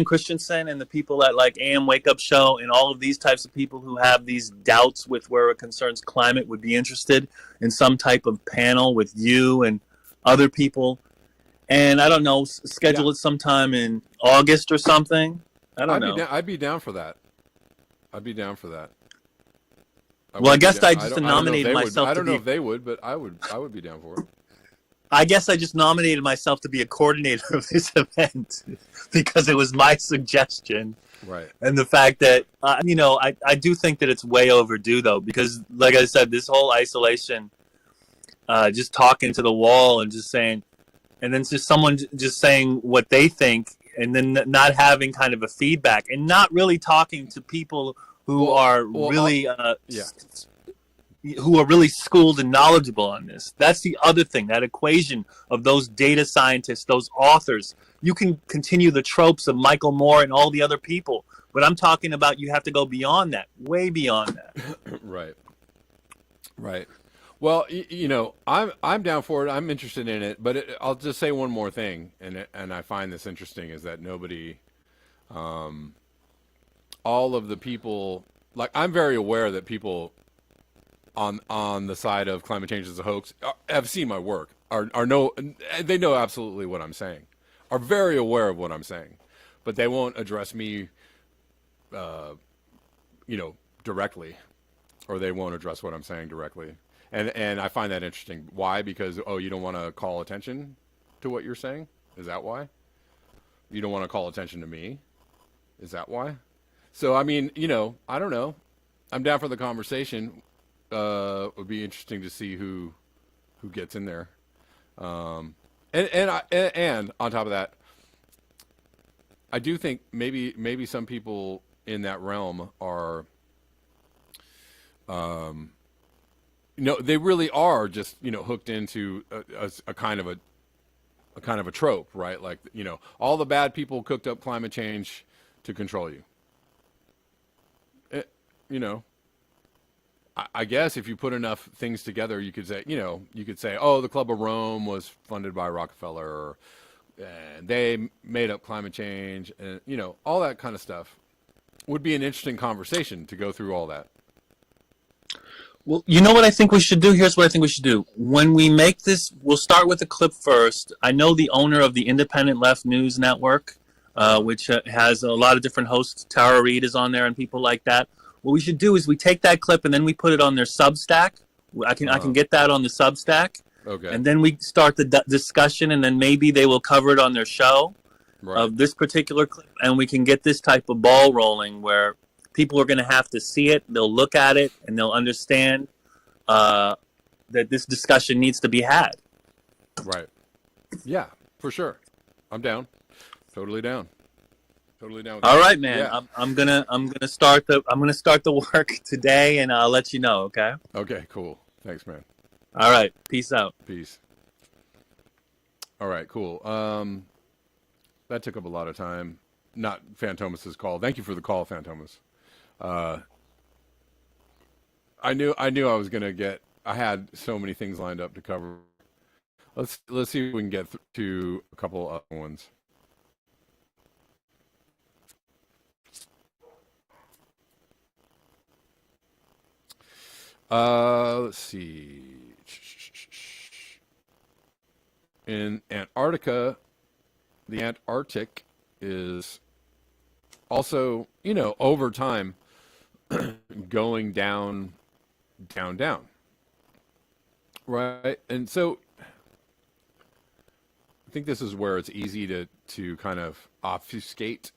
Christensen and the people at like AM Wake Up Show and all of these types of people who have these doubts with where it concerns climate would be interested in some type of panel with you and other people? And I don't know, schedule it sometime in August or something. I don't know. I'd be down for that. I guess I just nominated myself. I don't know if they would, but I would be down for it. I guess I just nominated myself to be a coordinator of this event because it was my suggestion. Right. And the fact that, I do think that it's way overdue, though, because, like I said, this whole isolation, just talking to the wall and just saying, and then just someone just saying what they think and then not having kind of a feedback and not really talking to people who are really who are really schooled and knowledgeable on this. That's the other thing, that equation of those data scientists, those authors. You can continue the tropes of Michael Moore and all the other people, but I'm talking about you have to go beyond that, way beyond that. Right. Right. Well, I'm down for it. I'm interested in it, but I'll just say one more thing, and I find this interesting is that nobody, all of the people, like I'm very aware that people on the side of climate change as a hoax have seen my work, are know they know absolutely what I'm saying, are very aware of what I'm saying, but they won't address me, directly, or they won't address what I'm saying directly. And I find that interesting. Why? Because you don't want to call attention to what you're saying? Is that why? You don't want to call attention to me? Is that why? So I mean, I don't know. I'm down for the conversation. It would be interesting to see who gets in there. And on top of that, I do think maybe some people in that realm are they really are just hooked into a kind of a trope, right? Like all the bad people cooked up climate change to control you. It, you know, I guess if you put enough things together, you could say, oh, the Club of Rome was funded by Rockefeller, and they made up climate change, and all that kind of stuff would be an interesting conversation to go through all that. Well, you know what I think we should do? Here's what I think we should do. When we make this, we'll start with the clip first. I know the owner of the Independent Left News Network, which has a lot of different hosts. Tara Reid is on there and people like that. What we should do is we take that clip and then we put it on their Substack. I can get that on the Substack. Okay. And then we start the discussion, and then maybe they will cover it on their show of this particular clip, and we can get this type of ball rolling where people are going to have to see it, they'll look at it, and they'll understand that this discussion needs to be had. Right. Yeah, for sure. I'm down. Totally down. Totally down with All that. right, man. Yeah. I'm gonna start the work today, and I'll let you know. Okay. Okay. Cool. Thanks, man. All right. Peace out. Peace. All right. Cool. That took up a lot of time. Not Fantomas's call. Thank you for the call, Fantomas. I knew I was gonna get. I had so many things lined up to cover. Let's see if we can get to a couple other ones. Let's see. In Antarctica, the Antarctic is also, over time going down, down. Right? And so I think this is where it's easy to kind of obfuscate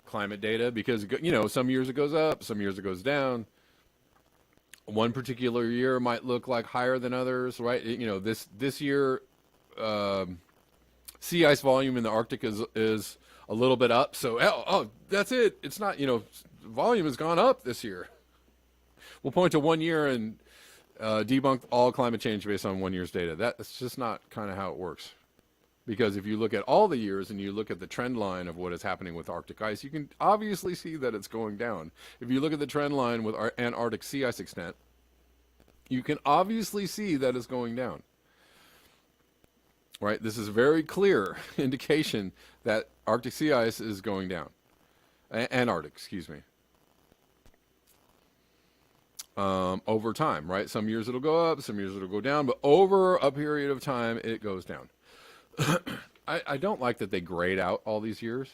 climate data because, some years it goes up, some years it goes down. One particular year might look like higher than others, right? This year, sea ice volume in the Arctic is a little bit up. So, that's it. It's not, volume has gone up this year. We'll point to 1 year and debunk all climate change based on 1 year's data. That's just not kind of how it works. Because if you look at all the years and you look at the trend line of what is happening with Arctic ice, you can obviously see that it's going down. If you look at the trend line with our Antarctic sea ice extent, you can obviously see that it's going down. Right? This is a very clear indication that Arctic sea ice is going down. Antarctic, excuse me. Over time, right? Some years it'll go up, some years it'll go down, but over a period of time, it goes down. I don't like that they grayed out all these years.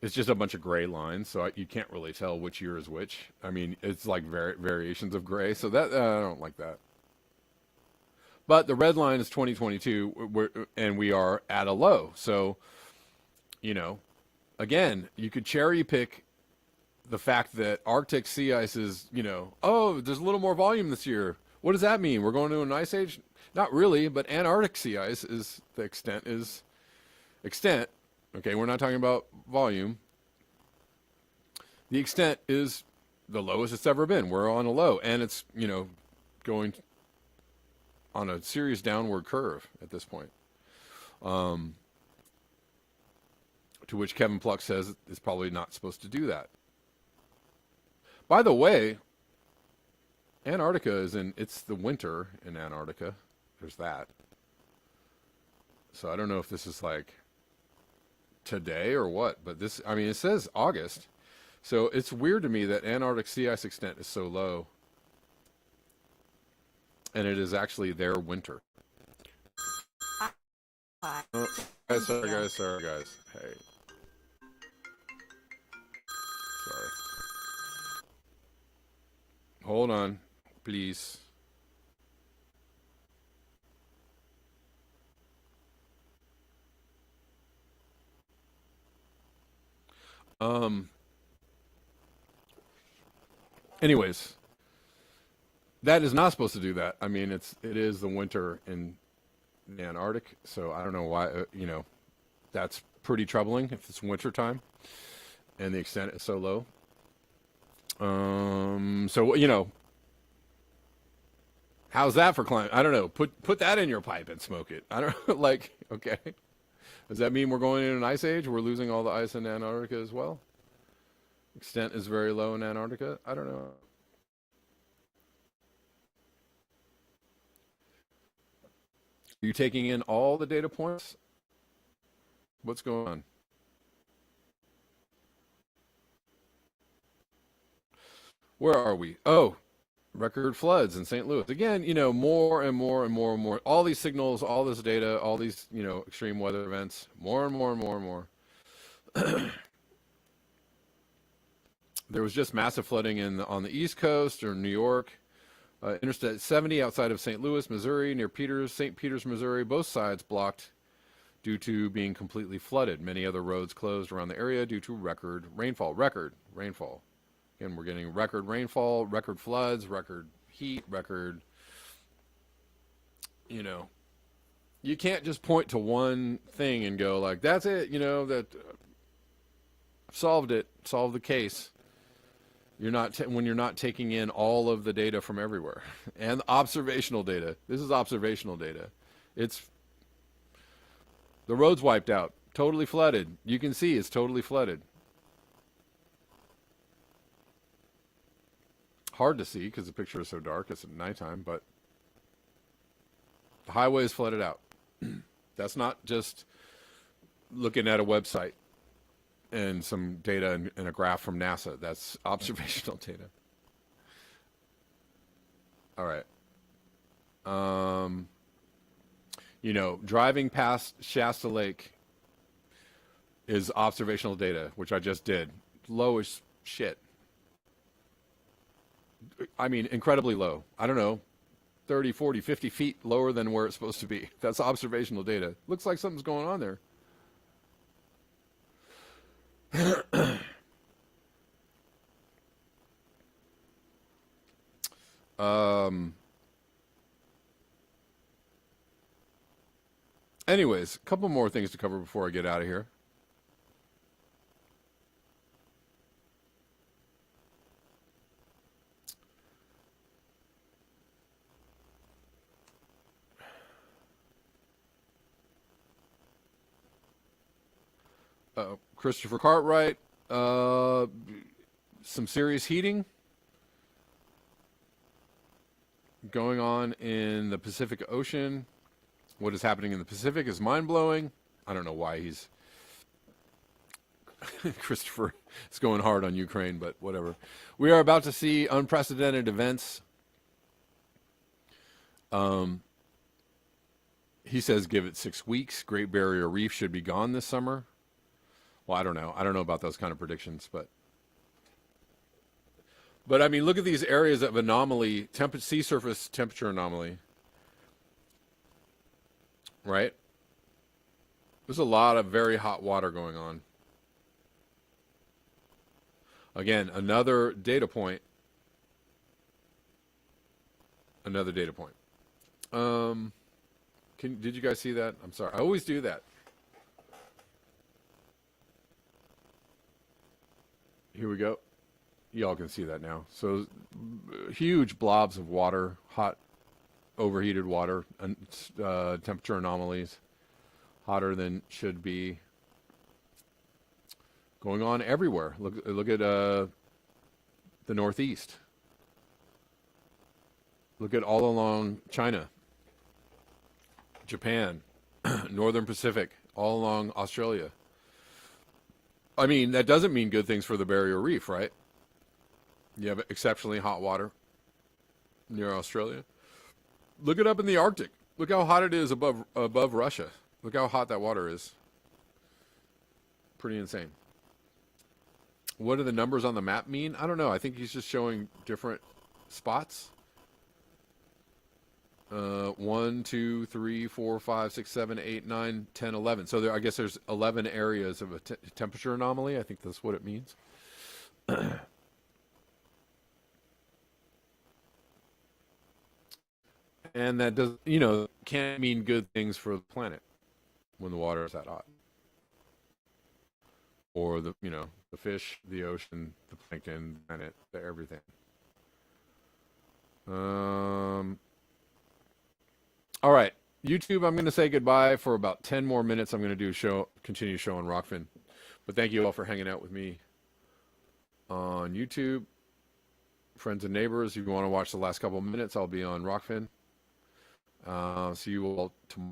It's just a bunch of gray lines, so you can't really tell which year is which. I mean, it's like variations of gray, so that I don't like that. But the red line is 2022, and we are at a low. So, again, you could cherry pick the fact that Arctic sea ice is, there's a little more volume this year. What does that mean? We're going to an ice age? Not really, but Antarctic sea ice is the extent. Okay, we're not talking about volume. The extent is the lowest it's ever been. We're on a low, and it's, going on a serious downward curve at this point. To which Kevin Pluck says it's probably not supposed to do that. By the way, Antarctica it's the winter in Antarctica. There's that. So I don't know if this is like today or what, but this, I mean, it says August. So it's weird to me that Antarctic sea ice extent is so low. And it is actually their winter. Oh, sorry guys. Hey. Sorry. Hold on, please. Anyways, that is not supposed to do that. I mean, it is the winter in the Antarctic, so I don't know why. That's pretty troubling if it's winter time and the extent is so low. So how's that for climate? I don't know. Put that in your pipe and smoke it. I don't like. Okay, does that mean we're going in an ice age? We're losing all the ice in Antarctica as well. Extent is very low in Antarctica. I don't know. Are you taking in all the data points? What's going on? Where are we? Oh, record floods in St. Louis. Again, more and more and more and more. All these signals, all this data, all these, extreme weather events, more and more and more and more. There was just massive flooding on the East Coast or New York. Interstate 70 outside of St. Louis, Missouri, near St. Peters, Missouri. Both sides blocked due to being completely flooded. Many other roads closed around the area due to record rainfall. Again, we're getting record rainfall, record floods, record heat, record, you can't just point to one thing and go like, that's it, that solved the case. When you're not taking in all of the data from everywhere and observational data. This is observational data. It's the road's wiped out, totally flooded. You can see it's totally flooded. Hard to see because the picture is so dark. It's at nighttime, but the highway is flooded out. That's not just looking at a website and some data and a graph from NASA. That's observational data. All right. Driving past Shasta Lake is observational data, which I just did. Low as shit. I mean, incredibly low. I don't know, 30, 40, 50 feet lower than where it's supposed to be. That's observational data. Looks like something's going on there. Anyways, a couple more things to cover before I get out of here. Christopher Cartwright, some serious heating going on in the Pacific Ocean. What is happening in the Pacific is mind-blowing. I don't know why he's Christopher is going hard on Ukraine, but whatever. We are about to see unprecedented events. He says give it 6 weeks. Great Barrier Reef should be gone this summer. Well, I don't know. I don't know about those kind of predictions, but I mean, look at these areas of anomaly, sea surface temperature anomaly, right? There's a lot of very hot water going on. Again, another data point. Did you guys see that? I'm sorry. I always do that. Here we go. Y'all can see that now. So huge blobs of water, hot, overheated water, temperature anomalies, hotter than should be, going on everywhere. Look at the Northeast. Look at all along China, Japan, Northern Pacific, all along Australia. I mean, that doesn't mean good things for the barrier reef, right? You have exceptionally hot water near Australia. Look it up in the Arctic. Look how hot it is above Russia. Look how hot that water is. Pretty insane. What do the numbers on the map mean? I don't know. I think he's just showing different spots. 1, 2, 3, 4, 5, 6, 7, 8, 9, 10, 11. So there, I guess there's 11 areas of a temperature anomaly. I think that's what it means. And that does, can't mean good things for the planet when the water is that hot. Or the fish, the ocean, the plankton, the planet, the everything. All right, YouTube, I'm going to say goodbye for about 10 more minutes. I'm going to continue showing Rockfin. But thank you all for hanging out with me on YouTube. Friends and neighbors, if you want to watch the last couple of minutes, I'll be on Rockfin. See you all tomorrow.